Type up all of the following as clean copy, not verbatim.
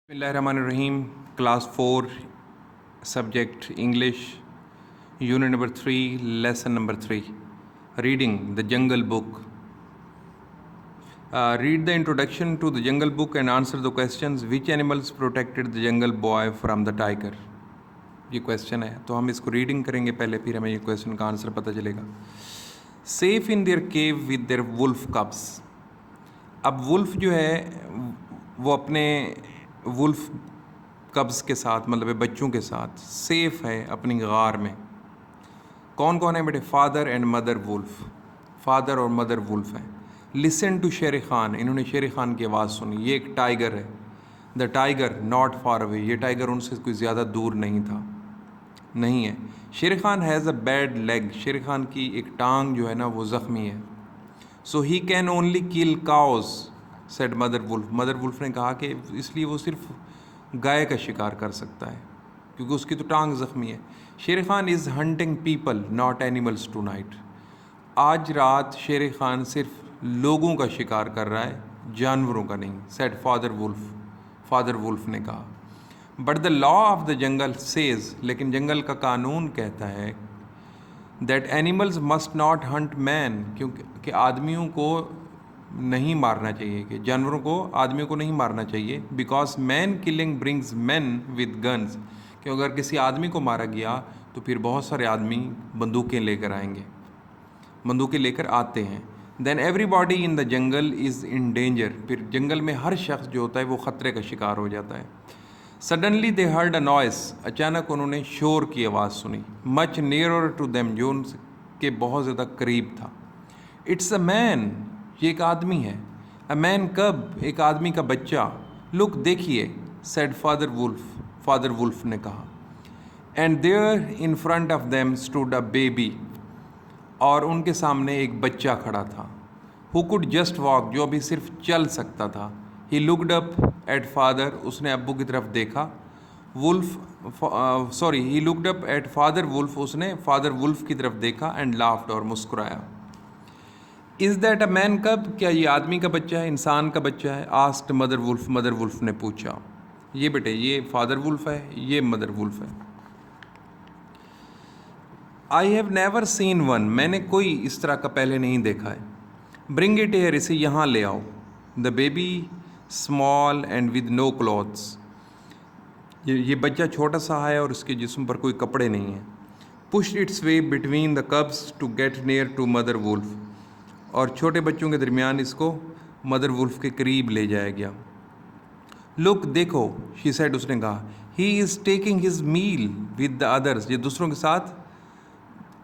Bismillahirrahmanirrahim. Class 4, subject English, unit number 3, lesson number 3. Reading the Jungle Book. Read the introduction to the Jungle Book and answer the questions. Which animals protected the jungle boy from the tiger? ये question है, तो हम इसको reading करेंगे पहले, फिर हमें ये क्वेश्चन का आंसर पता चलेगा. Safe in their cave with their wolf cubs. अब वुल्फ जो है वो अपने वुल्फ कब्स के साथ, मतलब बच्चों के साथ सेफ है अपनी गार में. कौन कौन है बेटे? Father and mother wolf. Father और मदर वुल्फ हैं. Listen to Shere Khan. इन्होंने शेर खान की आवाज़ सुनी. ये एक टाइगर है. The tiger not far away. ये टाइगर उनसे कोई ज़्यादा दूर नहीं था, नहीं है. Shere Khan has a bad leg. शेर खान की एक टांग जो है ना वो ज़ख्मी है. So he can only kill cows, said mother wolf. Mother wolf ने कहा कि इसलिए वो सिर्फ गाय का शिकार कर सकता है क्योंकि उसकी तो टांग ज़ख्मी है. Shere Khan is hunting people not animals tonight. आज रात शेर खान सिर्फ लोगों का शिकार कर रहा है, जानवरों का नहीं, said father wolf. Father wolf ने कहा. But the law of the jungle says, लेकिन जंगल का कानून कहता है that animals must not hunt man, क्योंकि आदमियों को नहीं मारना चाहिए, कि जानवरों को, आदमियों को नहीं मारना चाहिए. Because man killing brings man with guns, कि अगर किसी आदमी को मारा गया तो फिर बहुत सारे आदमी बंदूकें लेकर आएंगे, बंदूकें लेकर आते हैं. Then everybody in the jungle is in danger. फिर जंगल में हर शख्स जो होता है वो ख़तरे का शिकार हो जाता है. Suddenly they heard a noise. अचानक उन्होंने शोर की आवाज़ सुनी. मच नियरर टू देम, जो उनके बहुत ज़्यादा करीब था. It's a man. ये एक आदमी है. अ मैन कब? एक आदमी का बच्चा. लुक, देखिए, said father wolf. Father wolf ने कहा. And there in front of them stood a baby. और उनके सामने एक बच्चा खड़ा था. हु कुड जस्ट वॉक, जो अभी सिर्फ चल सकता था. He looked up at father. उसने अब्बू की तरफ देखा. Wolf he looked up at father wolf. उसने फादर वुल्फ की तरफ देखा एंड लाफ्ड, और मुस्कुराया. इज़ दैट अ मैन कब? क्या ये आदमी का बच्चा है, इंसान का बच्चा है? Asked mother wolf. Mother wolf ने पूछा. ये बेटे, ये फादर वुल्फ है, ये मदर वुल्फ है. I have never seen one. मैंने कोई इस तरह का पहले नहीं देखा है. Bring it here. इसे यहाँ ले आओ. The baby small and with no clothes. ये बच्चा छोटा सा है और उसके जिस्म पर कोई कपड़े नहीं हैं. Push its way between the cubs to get near to mother wolf. और छोटे बच्चों के दरमियान इसको मदर वुल्फ के करीब ले जाया गया. लुक, देखो, शी सेड. उसने कहा. He is taking his meal with the others. ये दूसरों के साथ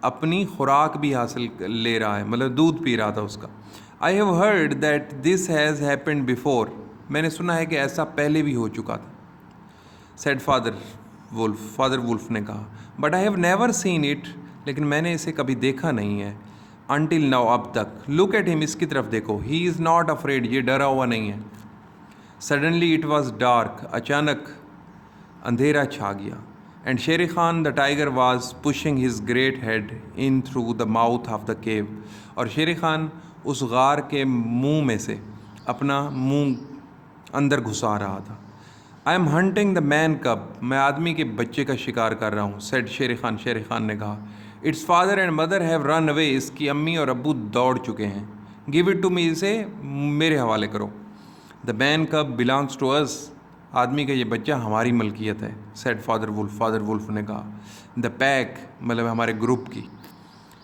अपनी खुराक भी हासिल ले रहा है, मतलब दूध पी रहा था उसका. I have heard that this has happened before. मैंने सुना है कि ऐसा पहले भी हो चुका था, said father wolf. Father wolf ने कहा. But I have never seen it. लेकिन मैंने इसे कभी देखा नहीं है. अनटिल नाउ, अब तक. Look at him. इसकी तरफ देखो. He is not afraid. ये डरा हुआ नहीं है. Suddenly it was dark. अचानक अंधेरा छा गया. एंड शेर Khan the tiger was pushing his great head in through the mouth of the cave. और शेर खान उस गार के मुंह में से अपना मुंह अंदर घुसा रहा था. I am hunting the man कब. मैं आदमी के बच्चे का शिकार कर रहा हूँ, सेड शेर खान. शेर खान ने कहा. Its father and mother have run away. इसकी अम्मी और अब्बू दौड़ चुके हैं. Give it to me. इसे मेरे हवाले करो. The man cub belongs to us. आदमी का ये बच्चा हमारी मलकियत है, said father wolf. Father wolf ने कहा. द पैक, मतलब हमारे ग्रुप की.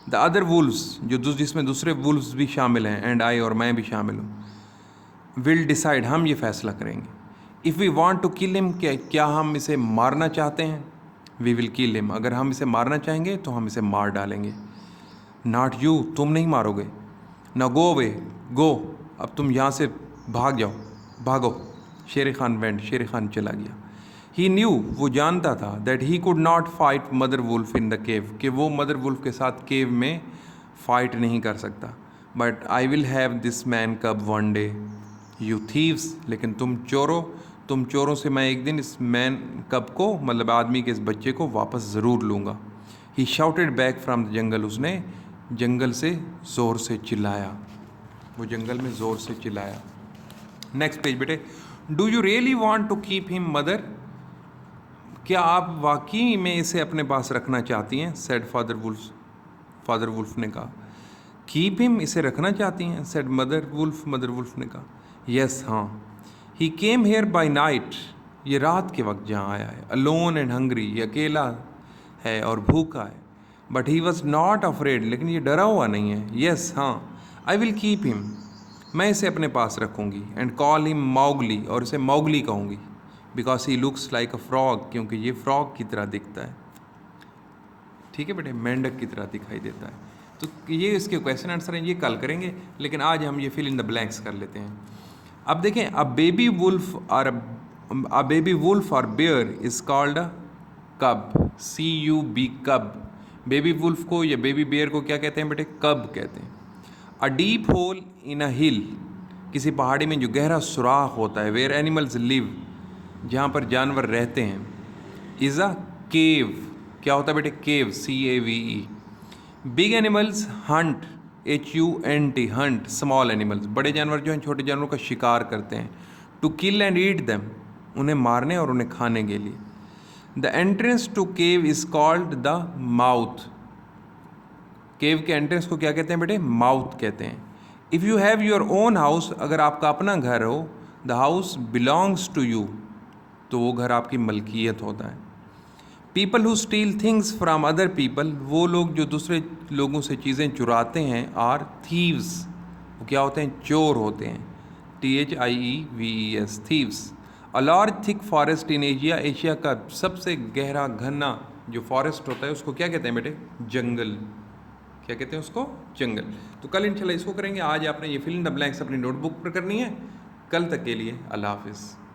द अदर वुल्व्स, जिसमें दूसरे वुल्व्स भी शामिल हैं, एंड आई, और मैं भी शामिल हूँ, विल डिसाइड, हम ये फैसला करेंगे. If we want to kill him, क्या हम इसे मारना चाहते हैं? We will kill him. अगर हम इसे मारना चाहेंगे तो हम इसे मार डालेंगे. Not you. तुम नहीं मारोगे. ना गो अवे. गो. अब तुम यहाँ से भाग जाओ. भागो. शेर खान वेंट. शेर खान चला गया. He knew. वो जानता था that he could not fight mother wolf in the cave, कि वो मदर वुल्फ के साथ केव में फाइट नहीं कर सकता. But I will have this man कब वन डे. You thieves. लेकिन तुम चोरों से मैं एक दिन इस मैन कब को, मतलब आदमी के इस बच्चे को वापस ज़रूर लूँगा. He shouted back from the jungle. उसने जंगल से ज़ोर से चिल्लाया. वो जंगल में ज़ोर से चिल्लाया. नेक्स्ट पेज बेटे. Do you really want to keep him mother? क्या आप वाकई में इसे अपने पास रखना चाहती हैं? सेड फादर वुल्फ ने कहा। कीप हिम, इसे रखना चाहती हैं? सेड मदर वुल्फ ने कहा। यस, हाँ। ही केम हेयर बाई नाइट, ये रात के वक्त जहाँ आया है। अलोन एंड हंग्री, ये अकेला है और भूखा है। But he was not afraid, लेकिन ये डरा हुआ नहीं है। यस, हाँ। आई विल कीप हिम, मैं इसे अपने पास रखूँगी। एंड कॉल हिम मौगली, और इसे मौगली कहूँगी। Because he looks like a frog, क्योंकि ये फ्रॉग की तरह दिखता है। ठीक है बेटे, मेंढक की तरह दिखाई देता है। तो ये इसके क्वेश्चन आंसर हैं, ये कल करेंगे, लेकिन आज हम ये फिल इन द ब्लैंक्स कर लेते हैं। अब देखें, अ बेबी वुल्फ और बेयर इज कॉल्ड अ कब, CUB, कब। बेबी वुल्फ को या बेबी बेयर को क्या कहते हैं बेटे? कब कहते हैं। अ डीप होल इन अ हिल, किसी पहाड़ी में जो गहरा सुराख होता है। वेयर एनिमल्स लिव, जहाँ पर जानवर रहते हैं। इज़ अ केव, क्या होता है बेटे? केव, CAVE। Big animals Hunt, HUNT, Hunt small animals, बड़े जानवर जो हैं छोटे जानवरों का शिकार करते हैं। To kill and eat them, उन्हें मारने और उन्हें खाने के लिए। The entrance to cave is called the mouth, cave के एंट्रेंस को क्या कहते हैं बेटे? माउथ कहते हैं। If you have your own house, अगर आपका अपना घर हो, the house belongs to you, तो वो घर आपकी मलकियत होता है। People who steal things from other people, वो लोग जो दूसरे लोगों से चीज़ें चुराते हैं, आर थीव्स, वो क्या होते हैं? चोर होते हैं। THIEVES, thieves. A large thick forest in Asia, Asia का सबसे गहरा घना जो फॉरेस्ट होता है उसको क्या कहते हैं बेटे? जंगल। क्या कहते हैं उसको? जंगल। तो कल इंशाल्लाह इसको करेंगे। आज आपने ये फिल इन द ब्लैंक्स अपनी नोटबुक पर करनी है। कल तक के लिए अल्लाह हाफिज़।